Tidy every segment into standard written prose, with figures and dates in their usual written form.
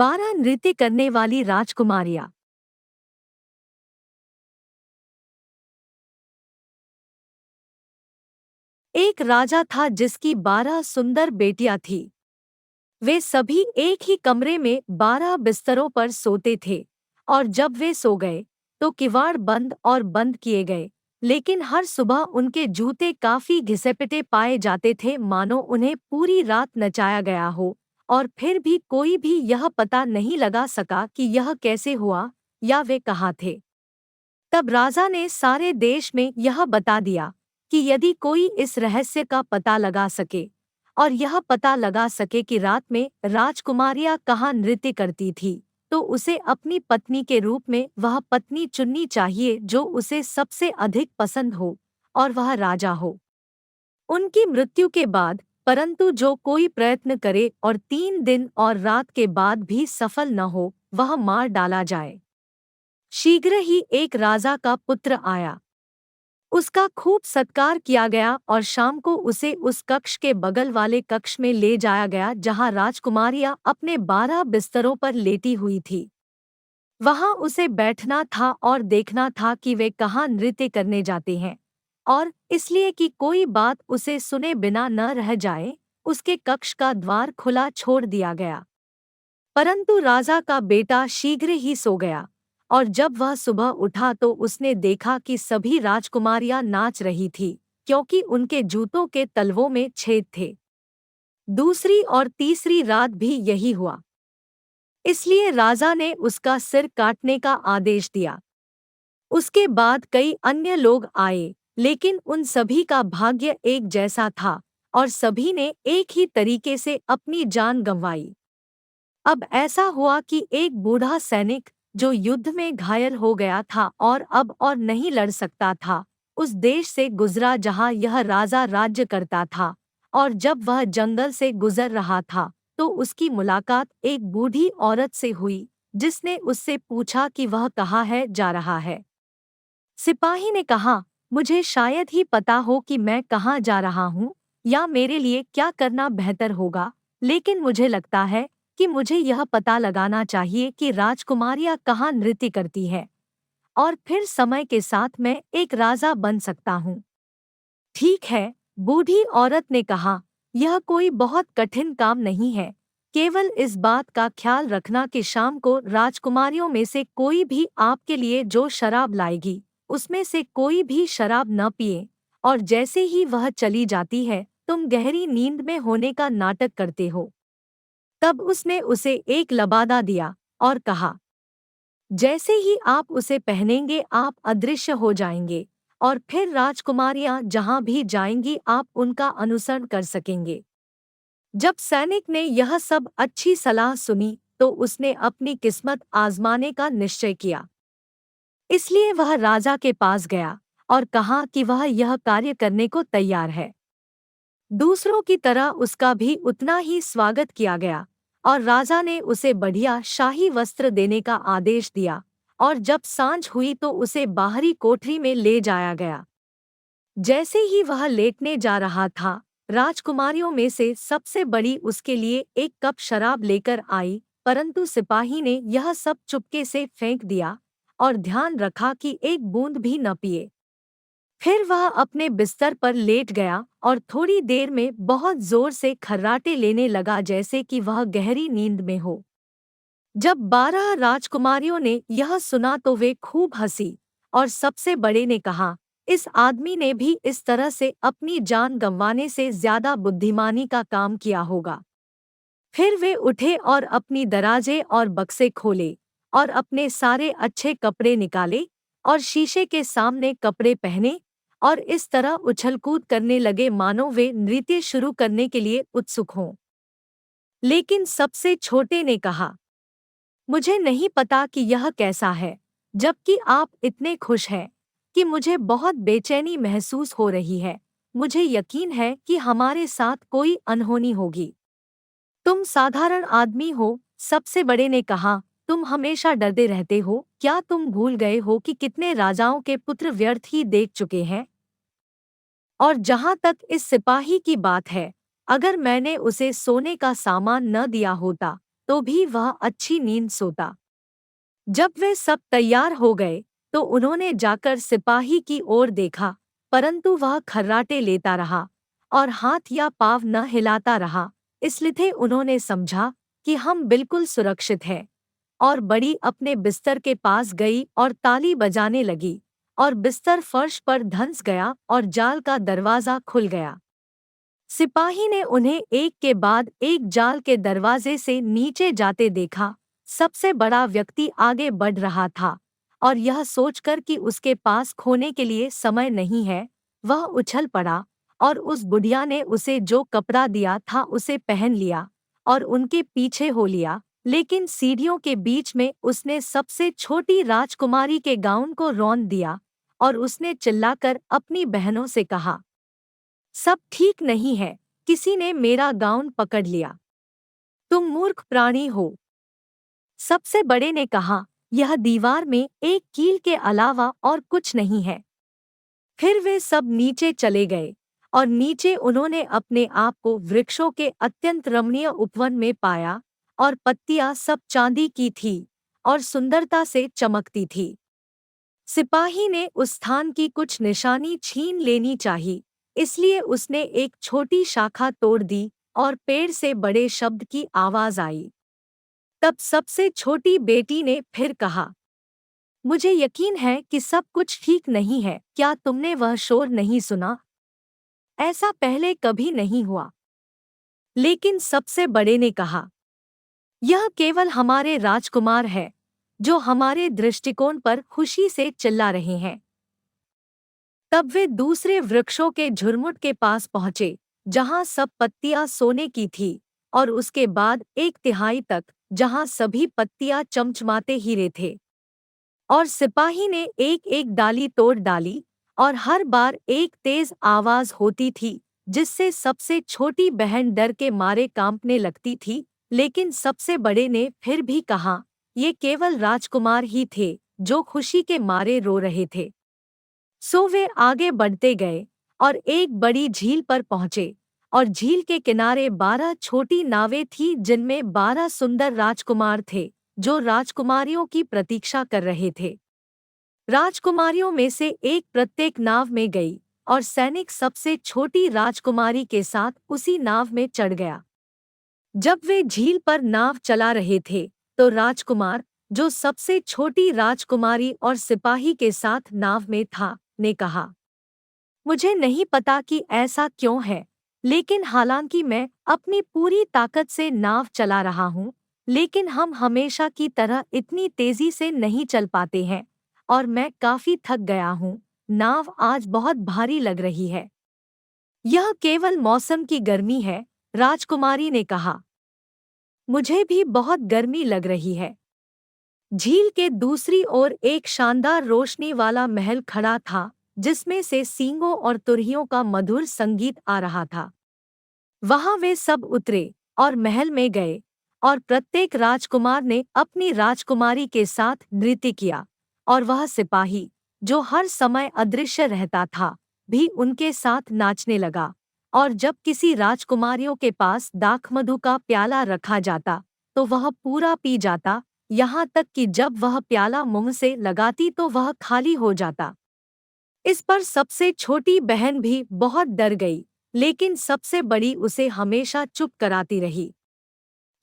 12 नृत्य करने वाली राजकुमारियां। एक राजा था जिसकी 12 सुंदर बेटियां थी। वे सभी एक ही कमरे में 12 बिस्तरों पर सोते थे और जब वे सो गए तो किवाड़ बंद और बंद किए गए। लेकिन हर सुबह उनके जूते काफी घिसेपिटे पाए जाते थे, मानो उन्हें पूरी रात नचाया गया हो। और फिर भी कोई भी यह पता नहीं लगा सका कि यह कैसे हुआ या वे कहाँ थे। तब राजा ने सारे देश में यह बता दिया कि यदि कोई इस रहस्य का पता लगा सके और यह पता लगा सके कि रात में राजकुमारियां कहाँ नृत्य करती थी, तो उसे अपनी पत्नी के रूप में वह पत्नी चुननी चाहिए जो उसे सबसे अधिक पसंद हो और वह राजा हो। उनकी मृत्यु के बाद परंतु जो कोई प्रयत्न करे और 3 दिन और रात के बाद भी सफल न हो, वह मार डाला जाए। शीघ्र ही एक राजा का पुत्र आया। उसका खूब सत्कार किया गया और शाम को उसे उस कक्ष के बगल वाले कक्ष में ले जाया गया जहां राजकुमारियां अपने 12 बिस्तरों पर लेटी हुई थी। वहां उसे बैठना था और देखना था कि वे कहाँ नृत्य करने जाते हैं, और इसलिए कि कोई बात उसे सुने बिना न रह जाए, उसके कक्ष का द्वार खुला छोड़ दिया गया। परंतु राजा का बेटा शीघ्र ही सो गया और जब वह सुबह उठा तो उसने देखा कि सभी राजकुमारियां नाच रही थी, क्योंकि उनके जूतों के तलवों में छेद थे। दूसरी और तीसरी रात भी यही हुआ। इसलिए राजा ने उसका सिर काटने का आदेश दिया। उसके बाद कई अन्य लोग आए, लेकिन उन सभी का भाग्य एक जैसा था और सभी ने एक ही तरीके से अपनी जान गंवाई। अब ऐसा हुआ कि एक बूढ़ा सैनिक जो युद्ध में घायल हो गया था और अब और नहीं लड़ सकता था, उस देश से गुजरा जहां यह राजा राज्य करता था। और जब वह जंगल से गुजर रहा था तो उसकी मुलाकात एक बूढ़ी औरत से हुई, जिसने उससे पूछा कि वह कहाँ है जा रहा है। सिपाही ने कहा, मुझे शायद ही पता हो कि मैं कहाँ जा रहा हूँ या मेरे लिए क्या करना बेहतर होगा, लेकिन मुझे लगता है कि मुझे यह पता लगाना चाहिए कि राजकुमारियां कहाँ नृत्य करती है, और फिर समय के साथ मैं एक राजा बन सकता हूँ। ठीक है, बूढ़ी औरत ने कहा, यह कोई बहुत कठिन काम नहीं है। केवल इस बात का ख्याल रखना कि शाम को राजकुमारियों में से कोई भी आपके लिए जो शराब लाएगी, उसमें से कोई भी शराब न पिए, और जैसे ही वह चली जाती है तुम गहरी नींद में होने का नाटक करते हो। तब उसने उसे एक लबादा दिया और कहा, जैसे ही आप उसे पहनेंगे आप अदृश्य हो जाएंगे, और फिर राजकुमारियां जहां भी जाएंगी आप उनका अनुसरण कर सकेंगे। जब सैनिक ने यह सब अच्छी सलाह सुनी तो उसने अपनी किस्मत आजमाने का निश्चय किया। इसलिए वह राजा के पास गया और कहा कि वह यह कार्य करने को तैयार है। दूसरों की तरह उसका भी उतना ही स्वागत किया गया और राजा ने उसे बढ़िया शाही वस्त्र देने का आदेश दिया, और जब सांझ हुई तो उसे बाहरी कोठरी में ले जाया गया। जैसे ही वह लेटने जा रहा था, राजकुमारियों में से सबसे बड़ी उसके लिए एक कप शराब लेकर आई, परंतु सिपाही ने यह सब चुपके से फेंक दिया और ध्यान रखा कि एक बूंद भी न पिए। फिर वह अपने बिस्तर पर लेट गया और थोड़ी देर में बहुत जोर से खर्राटे लेने लगा, जैसे कि वह गहरी नींद में हो। जब 12 राजकुमारियों ने यह सुना तो वे खूब हंसी, और सबसे बड़े ने कहा, इस आदमी ने भी इस तरह से अपनी जान गंवाने से ज्यादा बुद्धिमानी का काम किया होगा। फिर वे उठे और अपनी दराजे और बक्से खोले और अपने सारे अच्छे कपड़े निकाले और शीशे के सामने कपड़े पहने और इस तरह उछलकूद करने लगे मानो वे नृत्य शुरू करने के लिए उत्सुक हों। लेकिन सबसे छोटे ने कहा, मुझे नहीं पता कि यह कैसा है, जबकि आप इतने खुश हैं कि मुझे बहुत बेचैनी महसूस हो रही है। मुझे यकीन है कि हमारे साथ कोई अनहोनी होगी। तुम साधारण आदमी हो, सबसे बड़े ने कहा, तुम हमेशा डरते रहते हो। क्या तुम भूल गए हो कि कितने राजाओं के पुत्र व्यर्थ ही देख चुके हैं? और जहां तक इस सिपाही की बात है, अगर मैंने उसे सोने का सामान न दिया होता तो भी वह अच्छी नींद सोता। जब वे सब तैयार हो गए तो उन्होंने जाकर सिपाही की ओर देखा, परंतु वह खर्राटे लेता रहा और हाथ या पाँव न हिलाता रहा। इसलिए उन्होंने समझा कि हम बिल्कुल सुरक्षित हैं, और बड़ी अपने बिस्तर के पास गई और ताली बजाने लगी, और बिस्तर फर्श पर धंस गया और जाल का दरवाज़ा खुल गया। सिपाही ने उन्हें एक के बाद एक जाल के दरवाजे से नीचे जाते देखा। सबसे बड़ा व्यक्ति आगे बढ़ रहा था, और यह सोचकर कि उसके पास खोने के लिए समय नहीं है, वह उछल पड़ा और उस बुढ़िया ने उसे जो कपड़ा दिया था उसे पहन लिया और उनके पीछे हो लिया। लेकिन सीढ़ियों के बीच में उसने सबसे छोटी राजकुमारी के गाउन को रौंद दिया, और उसने चिल्लाकर अपनी बहनों से कहा, सब ठीक नहीं है, किसी ने मेरा गाउन पकड़ लिया। तुम मूर्ख प्राणी हो। सबसे बड़े ने कहा, यह दीवार में एक कील के अलावा और कुछ नहीं है। फिर वे सब नीचे चले गए, और नीचे उन्होंने अपने आप को वृक्षों के अत्यंत रमणीय उपवन में पाया, और पत्तियां सब चांदी की थी और सुंदरता से चमकती थी। सिपाही ने उस स्थान की कुछ निशानी छीन लेनी चाहिए, इसलिए उसने एक छोटी शाखा तोड़ दी और पेड़ से बड़े शब्द की आवाज आई। तब सबसे छोटी बेटी ने फिर कहा, मुझे यकीन है कि सब कुछ ठीक नहीं है। क्या तुमने वह शोर नहीं सुना? ऐसा पहले कभी नहीं हुआ। लेकिन सबसे बड़े ने कहा, यह केवल हमारे राजकुमार है, जो हमारे दृष्टिकोण पर खुशी से चिल्ला रहे हैं। तब वे दूसरे वृक्षों के झुरमुट के पास पहुंचे, जहां सब पत्तियां सोने की थी, और उसके बाद एक तिहाई तक, जहां सभी पत्तियां चमचमाते हीरे थे। और सिपाही ने एक एक डाली तोड़ डाली, और हर बार एक तेज आवाज होती थी, जिससे सबसे छोटी बहन डर के मारे कांपने लगती थी। लेकिन सबसे बड़े ने फिर भी कहा, ये केवल राजकुमार ही थे, जो खुशी के मारे रो रहे थे। सो वे आगे बढ़ते गए और एक बड़ी झील पर पहुंचे, और झील के किनारे 12 छोटी नावें थीं, जिनमें 12 सुंदर राजकुमार थे, जो राजकुमारियों की प्रतीक्षा कर रहे थे। राजकुमारियों में से एक प्रत्येक नाव में गई, और सैनिक सबसे छोटी राजकुमारी के साथ उसी नाव में चढ़ गया। जब वे झील पर नाव चला रहे थे, तो राजकुमार, जो सबसे छोटी राजकुमारी और सिपाही के साथ नाव में था, ने कहा, मुझे नहीं पता कि ऐसा क्यों है, लेकिन हालांकि मैं अपनी पूरी ताकत से नाव चला रहा हूँ, लेकिन हम हमेशा की तरह इतनी तेजी से नहीं चल पाते हैं, और मैं काफी थक गया हूँ। नाव आज बहुत भारी लग रही है। यह केवल मौसम की गर्मी है, राजकुमारी ने कहा। मुझे भी बहुत गर्मी लग रही है। झील के दूसरी ओर एक शानदार रोशनी वाला महल खड़ा था, जिसमें से सींगों और तुरहियों का मधुर संगीत आ रहा था। वहां वे सब उतरे और महल में गए, और प्रत्येक राजकुमार ने अपनी राजकुमारी के साथ नृत्य किया, और वह सिपाही, जो हर समय अदृश्य रहता था, भी उनके साथ नाचने लगा। और जब किसी राजकुमारियों के पास दाखमधु का प्याला रखा जाता, तो वह पूरा पी जाता, यहाँ तक कि जब वह प्याला मुंह से लगाती तो वह खाली हो जाता। इस पर सबसे छोटी बहन भी बहुत डर गई, लेकिन सबसे बड़ी उसे हमेशा चुप कराती रही।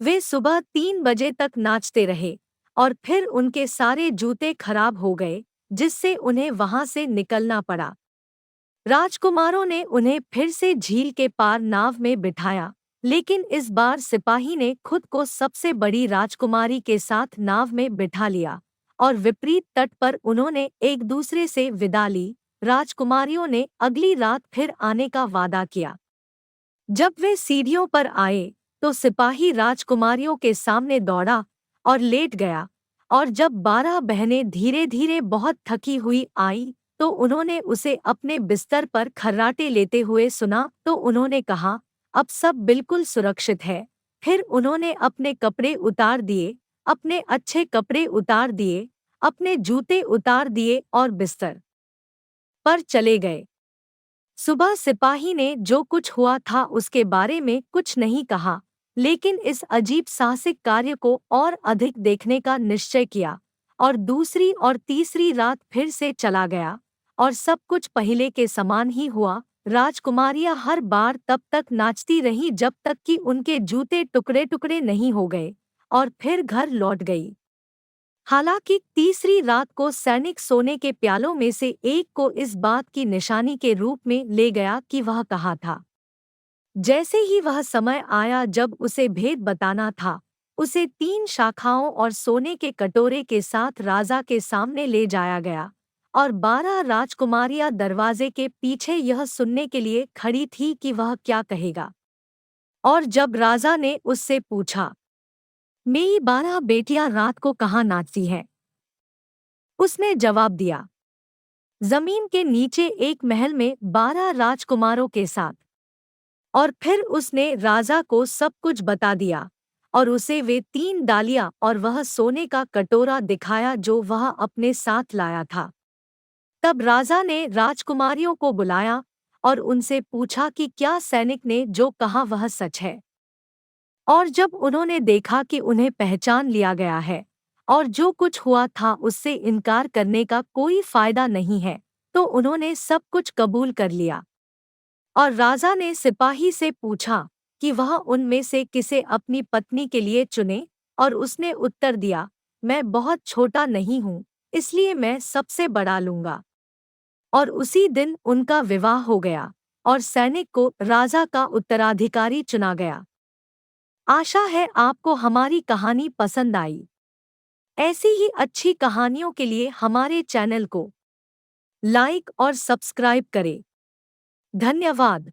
वे सुबह 3 बजे तक नाचते रहे, और फिर उनके सारे जूते खराब हो गए, जिससे उन्हें वहां से निकलना पड़ा। राजकुमारों ने उन्हें फिर से झील के पार नाव में बिठाया, लेकिन इस बार सिपाही ने खुद को सबसे बड़ी राजकुमारी के साथ नाव में बिठा लिया, और विपरीत तट पर उन्होंने एक दूसरे से विदा ली। राजकुमारियों ने अगली रात फिर आने का वादा किया। जब वे सीढ़ियों पर आए, तो सिपाही राजकुमारियों के सामने दौड़ा और लेट गया, और जब 12 बहनें धीरे धीरे बहुत थकी हुई आई, तो उन्होंने उसे अपने बिस्तर पर खर्राटे लेते हुए सुना। तो उन्होंने कहा, अब सब बिल्कुल सुरक्षित है। फिर उन्होंने अपने कपड़े उतार दिए, अपने अच्छे कपड़े उतार दिए, अपने जूते उतार दिए और बिस्तर पर चले गए। सुबह सिपाही ने जो कुछ हुआ था उसके बारे में कुछ नहीं कहा, लेकिन इस अजीब साहसिक कार्य को और अधिक देखने का निश्चय किया और दूसरी और तीसरी रात फिर से चला गया और सब कुछ पहले के समान ही हुआ। राजकुमारियां हर बार तब तक नाचती रहीं जब तक कि उनके जूते टुकड़े टुकड़े नहीं हो गए और फिर घर लौट गई। हालांकि तीसरी रात को सैनिक सोने के प्यालों में से एक को इस बात की निशानी के रूप में ले गया कि वह कहाँ था। जैसे ही वह समय आया जब उसे भेद बताना था, उसे 3 शाखाओं और सोने के कटोरे के साथ राजा के सामने ले जाया गया और 12 राजकुमारियां दरवाजे के पीछे यह सुनने के लिए खड़ी थी कि वह क्या कहेगा। और जब राजा ने उससे पूछा, मेरी 12 बेटियां रात को कहाँ नाचती हैं? उसने जवाब दिया, जमीन के नीचे एक महल में 12 राजकुमारों के साथ। और फिर उसने राजा को सब कुछ बता दिया और उसे वे 3 डालियां और वह सोने का कटोरा दिखाया जो वह अपने साथ लाया था। तब राजा ने राजकुमारियों को बुलाया और उनसे पूछा कि क्या सैनिक ने जो कहा वह सच है। और जब उन्होंने देखा कि उन्हें पहचान लिया गया है और जो कुछ हुआ था उससे इनकार करने का कोई फायदा नहीं है, तो उन्होंने सब कुछ कबूल कर लिया। और राजा ने सिपाही से पूछा कि वह उनमें से किसे अपनी पत्नी के लिए चुने, और उसने उत्तर दिया, मैं बहुत छोटा नहीं हूँ, इसलिए मैं सबसे बड़ा लूँगा। और उसी दिन उनका विवाह हो गया और सैनिक को राजा का उत्तराधिकारी चुना गया। आशा है आपको हमारी कहानी पसंद आई। ऐसी ही अच्छी कहानियों के लिए हमारे चैनल को लाइक और सब्सक्राइब करें। धन्यवाद।